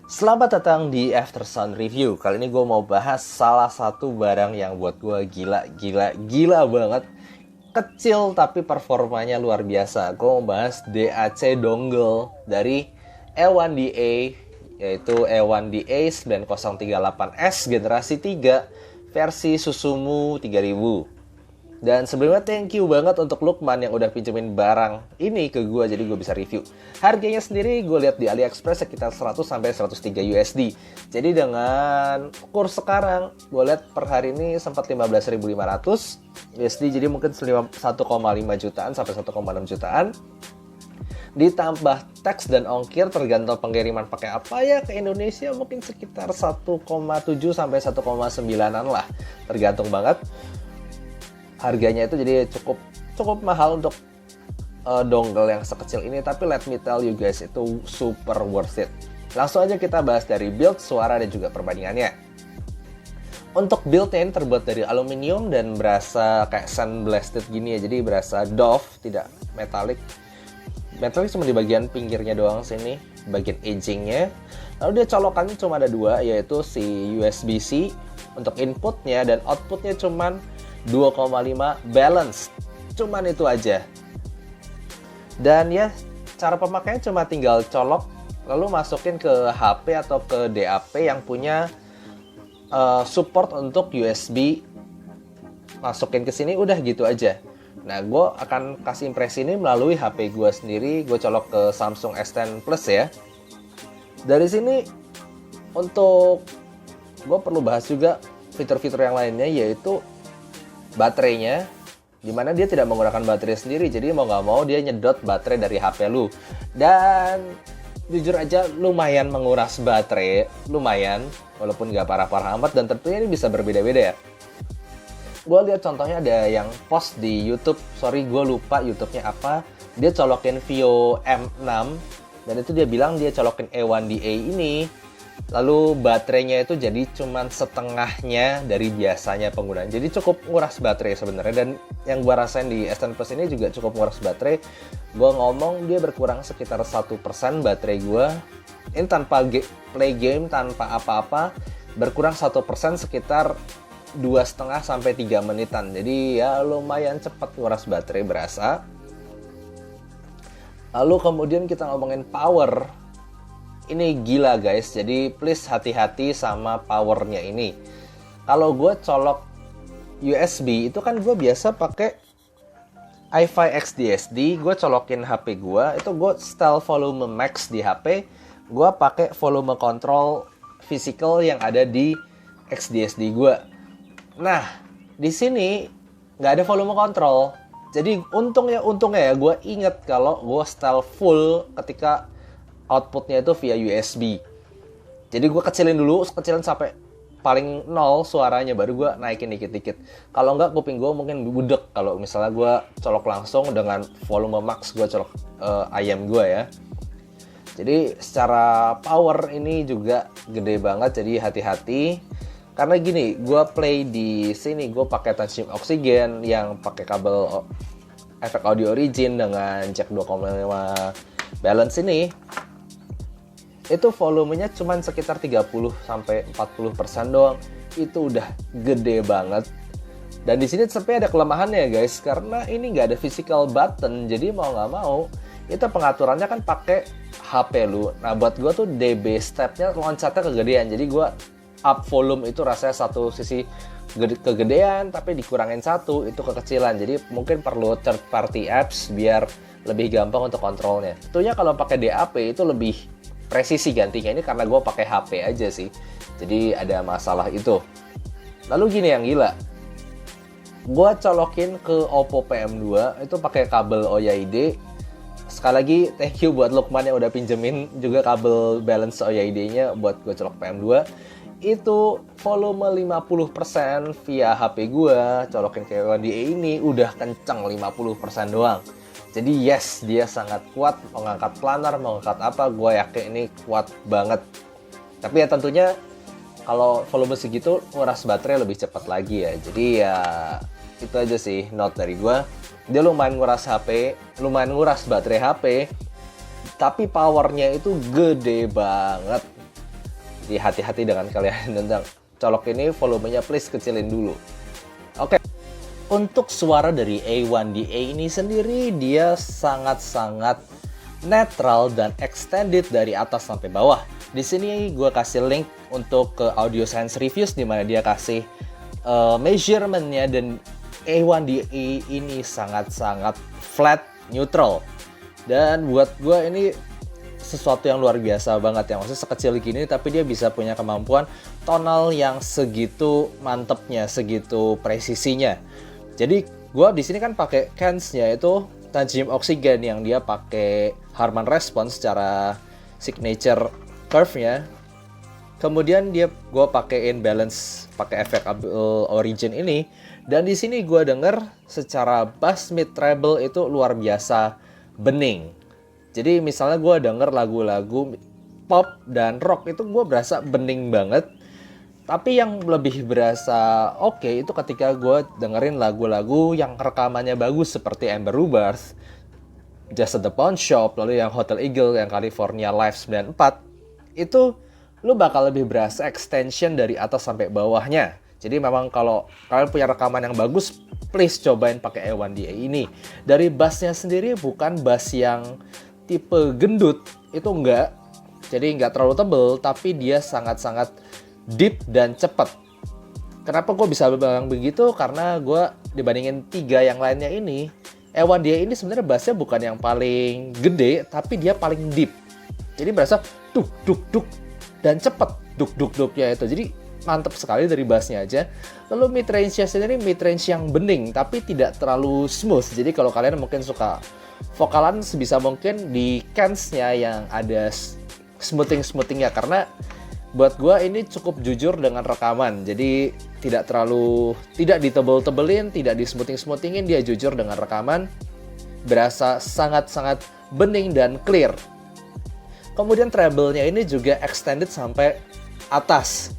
Selamat datang di Aftersound Review. Kali ini gue mau bahas salah satu barang yang buat gue gila banget. Kecil tapi performanya luar biasa. Gue mau bahas DAC dongle dari E1DA, yaitu E1DA 9038S generasi 3 versi Susumu 3000. Dan sebelumnya thank you banget untuk Lukman yang udah pinjemin barang ini ke gue, jadi gue bisa review. Harganya sendiri gue lihat di AliExpress sekitar 100-103 USD. Jadi dengan kurs sekarang gue lihat per hari ini sempat 15.500 USD, jadi mungkin 1,5 jutaan sampai 1,6 jutaan. Ditambah tax dan ongkir tergantung pengiriman pakai apa ya, ke Indonesia mungkin sekitar 1,7 sampai 1,9an lah, tergantung banget. Harganya itu jadi cukup mahal untuk dongle yang sekecil ini, tapi let me tell you guys, itu super worth it. Langsung aja kita bahas dari build, suara, dan juga perbandingannya. Untuk buildnya ini terbuat dari aluminium dan berasa kayak sandblasted gini ya, jadi berasa doff, tidak metalik. Metalik cuma di bagian pinggirnya doang sini, bagian edgingnya. Lalu dia colokannya cuma ada dua, yaitu si USB-C untuk inputnya dan outputnya cuman 2,5 balance, cuman itu aja. Dan ya, cara pemakaiannya cuma tinggal colok lalu masukin ke HP atau ke DAP yang punya support untuk USB, masukin ke sini, udah gitu aja. Nah, gue akan kasih impresi ini melalui HP gue sendiri. Gue colok ke Samsung S10 Plus ya. Dari sini untuk gue perlu bahas juga fitur-fitur yang lainnya, yaitu baterainya, dimana dia tidak menggunakan baterai sendiri, jadi mau nggak mau dia nyedot baterai dari HP lu. Dan jujur aja lumayan menguras baterai, lumayan, walaupun nggak parah-parah amat, dan tentunya ini bisa berbeda-beda ya. Gue lihat contohnya ada yang post di YouTube, sorry gue lupa YouTube-nya apa, dia colokin Vio M6, dan itu dia bilang dia colokin E1DA ini, lalu baterainya itu jadi cuman setengahnya dari biasanya penggunaan. Jadi cukup nguras baterai sebenarnya, dan yang gua rasain di S10 Plus ini juga cukup nguras baterai. Gua ngomong dia berkurang sekitar 1% baterai gua. Ini tanpa play game, tanpa apa-apa, berkurang 1% sekitar 2,5 sampai 3 menitan. Jadi ya lumayan cepat nguras baterai berasa. Lalu kemudian kita ngomongin power. Ini gila guys, jadi please hati-hati sama powernya ini. Kalau gue colok USB, itu kan gue biasa pakai iFi XDSD, gue colokin HP gue, itu gue setel volume max di HP, gue pakai volume control physical yang ada di XDSD gue. Nah, di sini nggak ada volume control. Jadi untungnya ya, gue inget kalau gue setel full ketika outputnya itu via USB. Jadi gue kecilin sampai paling nol suaranya, baru gue naikin dikit-dikit. Kalau enggak, kuping gue mungkin budek kalau misalnya gue colok langsung dengan volume max gue colok ayam gue ya. Jadi secara power ini juga gede banget, jadi hati-hati. Karena gini, gue play di sini gue pakai Tenshin Oxygen yang pakai kabel efek audio origin dengan jack 2,5 balance ini. Itu volumenya cuma sekitar 30-40% doang. Itu udah gede banget. Dan di sini tapi ada kelemahannya guys, karena ini nggak ada physical button. Jadi mau nggak mau, itu pengaturannya kan pakai HP lu. Nah buat gue tuh dB stepnya loncatnya kegedean. Jadi gue up volume itu rasanya satu sisi kegedean, tapi dikurangin satu itu kekecilan. Jadi mungkin perlu third party apps biar lebih gampang untuk kontrolnya. Tentunya kalau pakai DAP itu lebih presisi gantinya, ini karena gue pakai HP aja sih, jadi ada masalah itu. Lalu gini yang gila, gue colokin ke Oppo PM2 itu pakai kabel OYD. Sekali lagi thank you buat Lukman yang udah pinjemin juga kabel balance OYD-nya buat gue colok PM2. Itu volume 50% via HP gue, colokin ke E1DA ini udah kenceng 50% doang. Jadi yes, dia sangat kuat, mengangkat planar, mengangkat apa, gue yakin ini kuat banget. Tapi ya tentunya kalau volume segitu nguras baterai lebih cepat lagi ya. Jadi ya itu aja sih note dari gue. Dia lumayan nguras baterai HP, tapi powernya itu gede banget. Jadi hati-hati dengan kalian tentang colok ini, volumenya please kecilin dulu. Oke. Untuk suara dari A1DA ini sendiri, dia sangat-sangat netral dan extended dari atas sampai bawah. Di sini gue kasih link untuk ke Audio Science Reviews di mana dia kasih measurementnya, dan A1DA ini sangat-sangat flat, neutral. Dan buat gue ini sesuatu yang luar biasa banget ya, maksudnya sekecil gini tapi dia bisa punya kemampuan tonal yang segitu mantepnya, segitu presisinya. Jadi gue di sini kan pakai Kenz-nya itu Tajim Oxygen yang dia pakai Harman response secara signature curve-nya. Kemudian gue pakein balance pakai efek origin ini, dan di sini gue denger secara bass mid treble itu luar biasa bening. Jadi misalnya gue denger lagu-lagu pop dan rock itu gue berasa bening banget. Tapi yang lebih berasa oke itu ketika gue dengerin lagu-lagu yang rekamannya bagus seperti Amber Rubars, Just at the Pawn Shop, lalu yang Hotel Eagle, yang California Live 94. Itu lu bakal lebih berasa extension dari atas sampai bawahnya. Jadi memang kalau kalian punya rekaman yang bagus, please cobain pakai A1DA ini. Dari bassnya sendiri bukan bass yang tipe gendut, itu enggak. Jadi enggak terlalu tebel, tapi dia sangat-sangat deep dan cepat. Kenapa gue bisa bilang begitu? Karena gue dibandingin 3 yang lainnya ini, A1DA ini sebenarnya bassnya bukan yang paling gede, tapi dia paling deep. Jadi berasa duk duk duk dan cepat duk duk duknya itu. Jadi mantep sekali dari bassnya aja. Lalu mid range-nya sendiri mid range yang bening tapi tidak terlalu smooth. Jadi kalau kalian mungkin suka vokalan, sebisa mungkin di Kenz-nya yang ada smoothing-smoothingnya, karena buat gue ini cukup jujur dengan rekaman. Jadi tidak ditebel-tebelin, tidak di-smoothing-smoothingin, dia jujur dengan rekaman. Berasa sangat-sangat bening dan clear. Kemudian treble-nya ini juga extended sampai atas.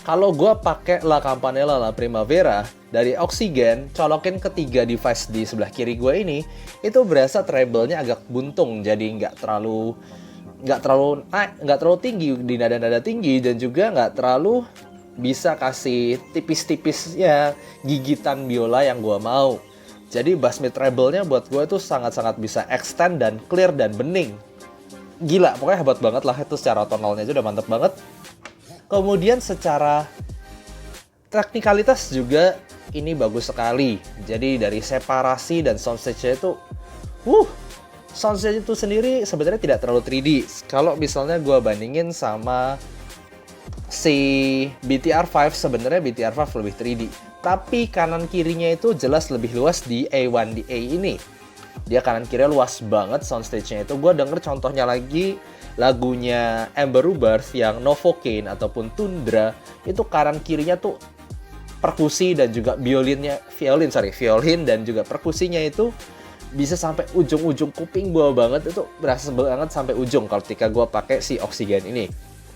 Kalau gue pakai La Campanella La Primavera dari Oxygen, colokin ketiga device di sebelah kiri gue ini, itu berasa treble-nya agak buntung, jadi nggak terlalu tinggi di nada-nada tinggi, dan juga nggak terlalu bisa kasih tipis-tipis ya gigitan biola yang gue mau. Jadi bass mid treble-nya buat gue itu sangat-sangat bisa extend dan clear dan bening. Gila, pokoknya hebat banget lah itu, secara tonalnya aja udah mantep banget. Kemudian secara teknikalitas juga ini bagus sekali. Jadi dari separasi dan soundstage-nya itu soundstage itu sendiri sebenarnya tidak terlalu 3D. Kalau misalnya gue bandingin sama si BTR5, sebenarnya BTR5 lebih 3D. Tapi kanan kirinya itu jelas lebih luas di A1DA ini. Dia kanan kirinya luas banget soundstage-nya itu. Gue denger contohnya lagi lagunya Amber Rubars yang Novocaine ataupun Tundra, itu kanan kirinya tuh perkusi dan juga violin dan juga perkusinya itu bisa sampai ujung-ujung kuping gue banget. Itu berasa banget sampai ujung kalau ketika gue pakai si Oxygen ini.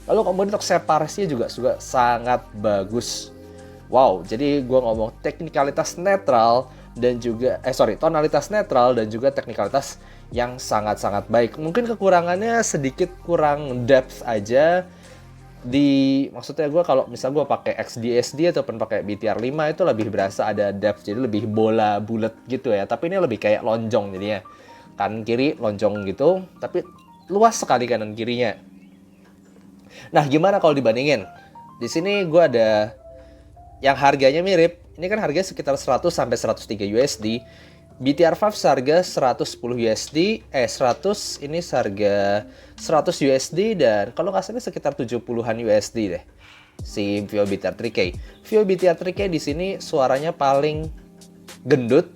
Lalu kemudian untuk separasinya juga sangat bagus. Wow, jadi gue ngomong teknikalitas netral dan juga tonalitas netral dan juga teknikalitas yang sangat-sangat baik. Mungkin kekurangannya sedikit kurang depth aja maksudnya gue kalau misal gue pakai XDSD ataupun pakai BTR5 itu lebih berasa ada depth, jadi lebih bola bulat gitu ya. Tapi ini lebih kayak lonjong jadinya, kanan kiri lonjong gitu, tapi luas sekali kanan kirinya. Nah, gimana kalau dibandingin? Di sini gue ada yang harganya mirip. Ini kan harganya sekitar 100 sampai 103 USD. BTR5 seharga 110 USD, 100 ini seharga 100 USD, dan kalau nggak salah sekitar 70-an USD deh si Vio BTR3K. Vio BTR3K di sini suaranya paling gendut,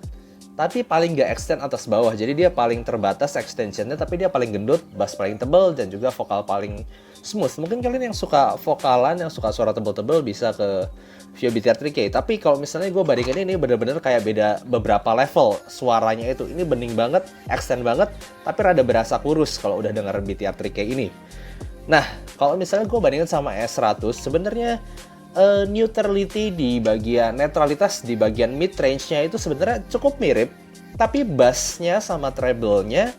tapi paling nggak extend atas bawah. Jadi dia paling terbatas extensionnya, tapi dia paling gendut, bass paling tebal, dan juga vokal paling smooth. Mungkin kalian yang suka vokalan, yang suka suara tebal-tebal bisa ke Vio BTR3K. Tapi kalau misalnya gue bandingin ini bener-bener kayak beda beberapa level suaranya itu. Ini bening banget, extend banget, tapi rada berasa kurus kalau udah dengerin BTR3K ini. Nah, kalau misalnya gue bandingin sama S100, sebenarnya neutrality di bagian netralitas di bagian mid range-nya itu sebenarnya cukup mirip, tapi bass-nya sama treble-nya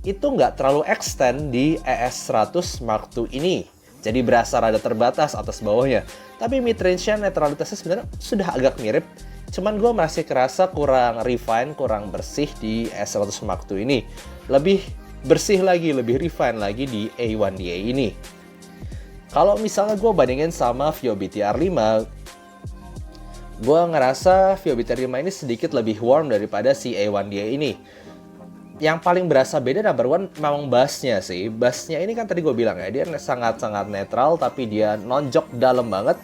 itu nggak terlalu extend di ES100 Mark II ini. Jadi berasa rada terbatas atas bawahnya. Tapi mid-range-nya netralitasnya sebenarnya sudah agak mirip. Cuman gue masih kerasa kurang refine, kurang bersih di S100 Mark II ini. Lebih bersih lagi, lebih refine lagi di A1DA ini. Kalau misalnya gue bandingin sama Vio BTR 5, gue ngerasa Vio BTR 5 ini sedikit lebih warm daripada si A1DA ini. Yang paling berasa beda number one memang bassnya sih. Bassnya ini kan tadi gue bilang ya, dia sangat-sangat netral tapi dia nonjok dalam banget.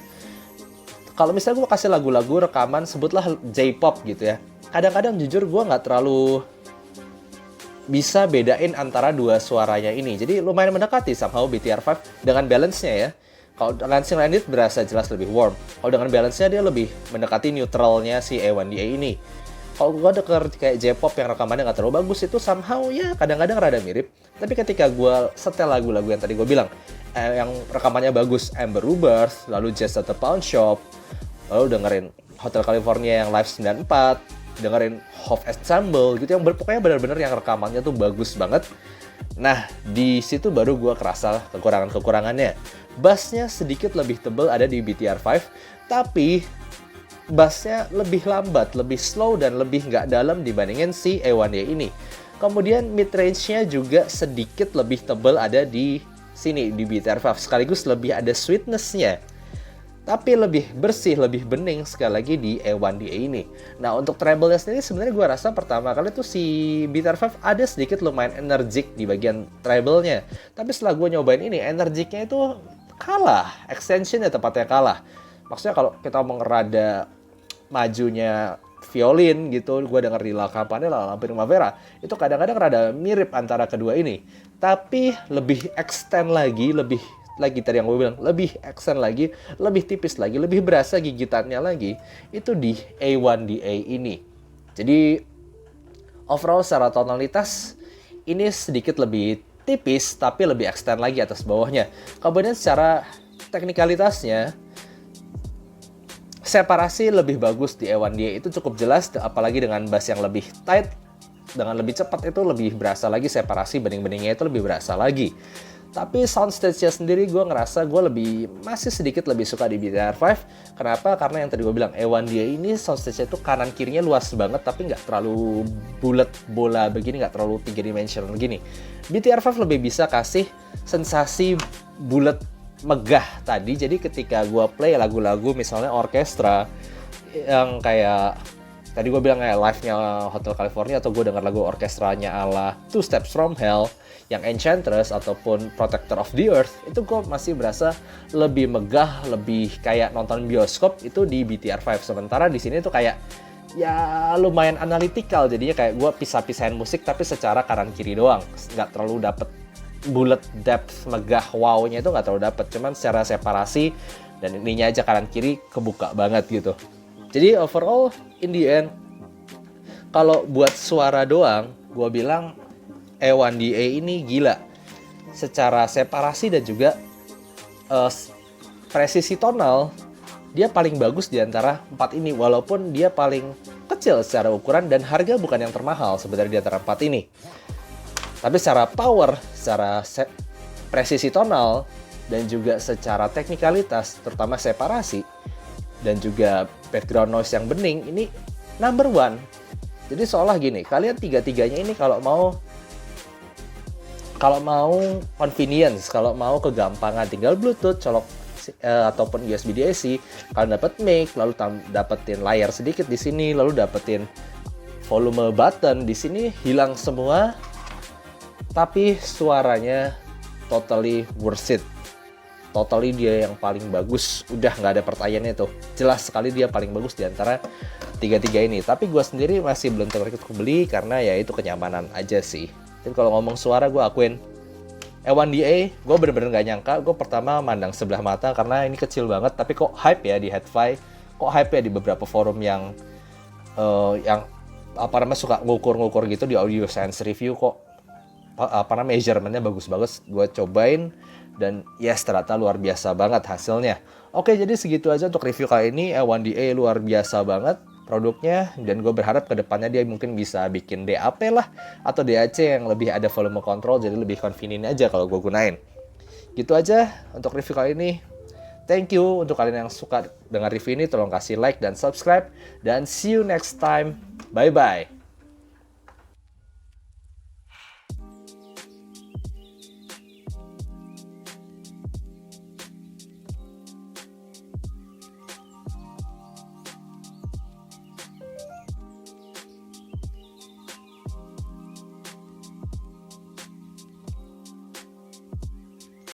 Kalau misalnya gue kasih lagu-lagu rekaman sebutlah J-pop gitu ya, kadang-kadang jujur gue nggak terlalu bisa bedain antara dua suaranya ini. Jadi lumayan mendekati somehow BTR 5 dengan balance-nya ya. Kalau lansing landed berasa jelas lebih warm. Kalau dengan balance-nya dia lebih mendekati neutralnya si A1DA ini. Kalau gue denger kayak J-pop yang rekamannya nggak terlalu bagus itu somehow ya kadang-kadang rada mirip. Tapi ketika gue setel lagu-lagu yang tadi gue bilang, yang rekamannya bagus, Amber Rebirth, lalu Just at the Pawn Shop, lalu dengerin Hotel California yang Live 94, dengerin Hof Ensemble gitu, yang pokoknya benar-benar yang rekamannya tuh bagus banget. Nah, di situ baru gue kerasa kekurangan-kekurangannya. Bassnya sedikit lebih tebal ada di BTR 5, tapi bassnya lebih lambat, lebih slow, dan lebih nggak dalam dibandingin si A1DA ini. Kemudian mid-range-nya juga sedikit lebih tebal ada di sini, di BTR 5. Sekaligus lebih ada sweetness-nya. Tapi lebih bersih, lebih bening sekali lagi di A1DA ini. Nah, untuk treble-nya sendiri sebenarnya gue rasa pertama kali tuh si BTR 5 ada sedikit lumayan energik di bagian treble-nya. Tapi setelah gue nyobain ini, energiknya itu kalah. Extension-nya tepatnya kalah. Maksudnya kalau kita mau ngerada majunya violin gitu, gue denger di La Campanella, La Primavera, itu kadang-kadang rada mirip antara kedua ini. Tapi lebih extend lagi, lagi tadi yang gue bilang, lebih extend lagi, lebih tipis lagi, lebih berasa gigitannya lagi, itu di A1DA ini. Jadi overall secara tonalitas ini sedikit lebih tipis, tapi lebih extend lagi atas bawahnya. Kemudian secara teknikalitasnya, separasi lebih bagus di A1DA itu cukup jelas, apalagi dengan bass yang lebih tight, dengan lebih cepat itu lebih berasa lagi separasi, bening-beningnya itu lebih berasa lagi. Tapi soundstage-nya sendiri gue ngerasa gue masih sedikit lebih suka di BTR 5. Kenapa? Karena yang tadi gue bilang, A1DA ini soundstage-nya itu kanan kirinya luas banget, tapi nggak terlalu bulat bola begini, nggak terlalu 3 dimensional gini. BTR 5 lebih bisa kasih sensasi bulat megah tadi. Jadi ketika gue play lagu-lagu misalnya orkestra yang kayak tadi gue bilang kayak live-nya Hotel California, atau gue dengar lagu orkestranya ala Two Steps From Hell yang Enchantress ataupun Protector of the Earth, itu gue masih berasa lebih megah, lebih kayak nonton bioskop itu di BTR 5. Sementara di sini tuh kayak ya lumayan analytical, jadinya kayak gue pisah-pisahin musik tapi secara kanan kiri doang, nggak terlalu dapet bullet depth megah wow-nya itu nggak terlalu dapet. Cuman secara separasi dan ininya aja kanan kiri kebuka banget gitu. Jadi overall in the end, kalau buat suara doang, gue bilang A1DA ini gila. Secara separasi dan juga presisi tonal, dia paling bagus di antara 4 ini. Walaupun dia paling kecil secara ukuran dan harga bukan yang termahal sebenarnya di antara 4 ini. Tapi secara power, secara presisi tonal, dan juga secara teknikalitas, terutama separasi, dan juga background noise yang bening, ini number one. Jadi seolah gini, kalian tiga-tiganya ini kalau mau convenience, kalau mau kegampangan, tinggal Bluetooth, colok ataupun USB DC, kalian dapat mic, lalu dapetin layar sedikit di sini, lalu dapetin volume button di sini, hilang semua. Tapi suaranya totally worth it. Totally dia yang paling bagus. Udah nggak ada pertanyaannya tuh. Jelas sekali dia paling bagus di antara tiga-tiga ini. Tapi gue sendiri masih belum tertarik untuk beli karena ya itu kenyamanan aja sih. Dan kalau ngomong suara, gue akuin A1DA, gue bener-bener nggak nyangka. Gue pertama mandang sebelah mata karena ini kecil banget. Tapi kok hype ya di Hi-Fi. Kok hype ya di beberapa forum yang suka ngukur-ngukur gitu di Audio Science Review, kok measurementnya bagus-bagus. Gue cobain dan yes, ternyata luar biasa banget hasilnya. Oke, jadi segitu aja untuk review kali ini. A1DA luar biasa banget produknya, dan gue berharap kedepannya dia mungkin bisa bikin DAP lah atau DAC yang lebih ada volume control, jadi lebih convenient aja kalau gue gunain. Gitu aja untuk review kali ini. Thank you untuk kalian yang suka dengan review ini, tolong kasih like dan subscribe. Dan see you next time. Bye-bye.